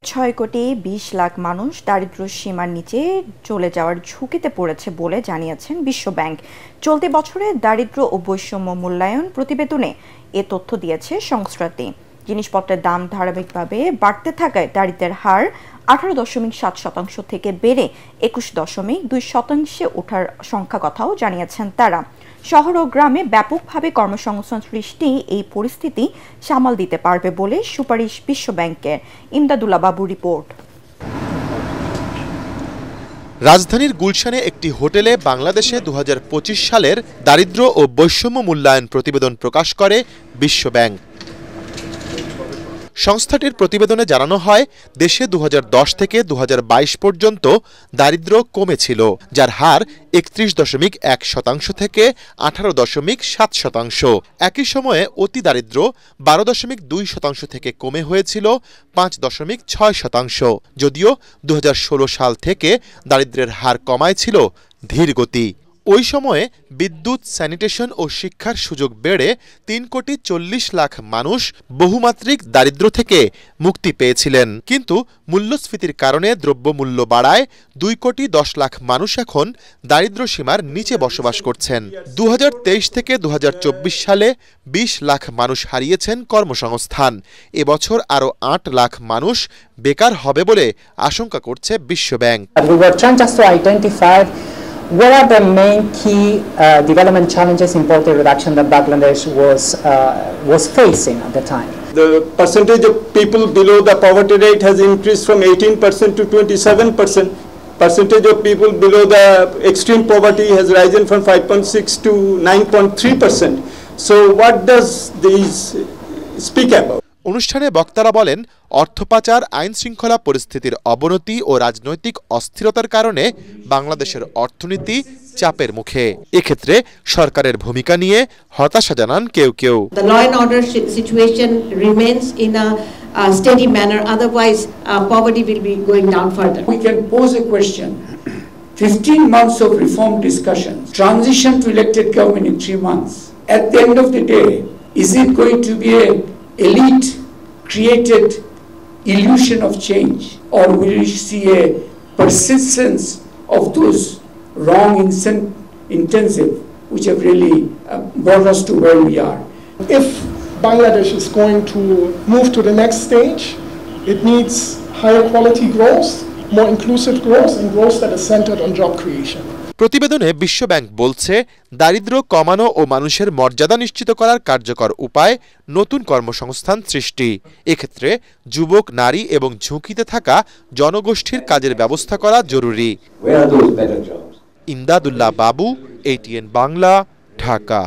6,20,00,000 মানুষ দারিদ্র্য সীমার নিচে চলে যাওয়ার ঝুঁকিতে পড়েছে বলে জানিয়েছেন বিশ্বব্যাংক। চলতি বছরে দারিদ্র্য ও বৈষম্য মূল্যায়ন প্রতিবেদনে এ তথ্য দিয়েছে সংস্থাটি। জিনিসপত্রের দাম ধারাবাহিকভাবে বাড়তে থাকায় দারিদ্র্যের হার 18.7% থেকে বেড়ে 21.2% ওঠার সংখ্যা কথাও জানিয়েছেন তারা। শহর ও গ্রামে ব্যাপকভাবে কর্মসংস্থান সৃষ্টি এই পরিস্থিতি সামাল দিতে পারবে বলে সুপারিশ বিশ্বব্যাংকের। ইমদাদুল্লাহ বাবু রিপোর্ট। রাজধানীর গুলশানে একটি হোটেলে বাংলাদেশে 2025 সালের দারিদ্র্য ও বৈষম্য মূল্যায়ন প্রতিবেদন প্রকাশ করে বিশ্বব্যাংক। সংস্থাটির প্রতিবেদনে জানানো হয়, দেশে 2010 থেকে 2022 পর্যন্ত দারিদ্র্য কমেছিল, যার হার 31.1% থেকে 18.7%। একই সময়ে অতি দারিদ্র্য 12.2% থেকে কমে হয়েছিল 5.6%। যদিও 2016 সাল থেকে দারিদ্র্যের হার কমায় ছিল ধীর গতি। ওই সময়ে বিদ্যুৎ, স্যানিটেশন ও শিক্ষার সুযোগ বেড়ে 3,40,00,000 মানুষ বহুমাত্রিক দারিদ্র্য থেকে মুক্তি পেয়েছিলেন। কিন্তু মূল্যস্ফীতির কারণে দ্রব্যমূল্য বাড়ায় 2,10,00,000 মানুষ এখন দারিদ্র্য সীমার নিচে বসবাস করছেন। 2023 থেকে 2024 সালে 20 লাখ মানুষ হারিয়েছেন কর্মসংস্থান। এবছর আরও 8 লাখ মানুষ বেকার হবে বলে আশঙ্কা করছে বিশ্বব্যাংক। What are the main key development challenges in poverty reduction that Bangladesh was facing at the time? The percentage of people below the poverty rate has increased from 18% to 27%. Percentage of people below the extreme poverty has risen from 5.6 to 9.3%. So what does these speak about? অনুষ্ঠানে বক্তারা বলেন, অর্থপাচার, আইন শৃঙ্খলা পরিস্থিতির অবনতি ও রাজনৈতিক অস্থিরতার কারণে বাংলাদেশের অর্থনীতি চাপের মুখে। এক্ষেত্রে সরকারের ভূমিকা নিয়ে হতাশা জানান কেউ কেউ। The law and order situation remains in a steady manner, otherwise poverty will be going down further. We can pose a question. 15 months of reform discussion, transition to elected government in 3 months. At the end of the day, is it going to be a elite created illusion of change, or will we see a persistence of those wrong intensive which have really brought us to where we are? If Bangladesh is going to move to the next stage, it needs higher quality growth, more inclusive growth, and growth that is centered on job creation. প্রতিবেদনে বিশ্বব্যাংক বলছে, দারিদ্র্য কমানো ও মানুষের মর্যাদা নিশ্চিত করার কার্যকর উপায় নতুন কর্মসংস্থান সৃষ্টি। এক্ষেত্রে যুবক, নারী এবং ঝুঁকিতে থাকা জনগোষ্ঠীর কাজের ব্যবস্থা করা জরুরি। ইমদাদুল্লাহ বাবু, ATN বাংলা, ঢাকা।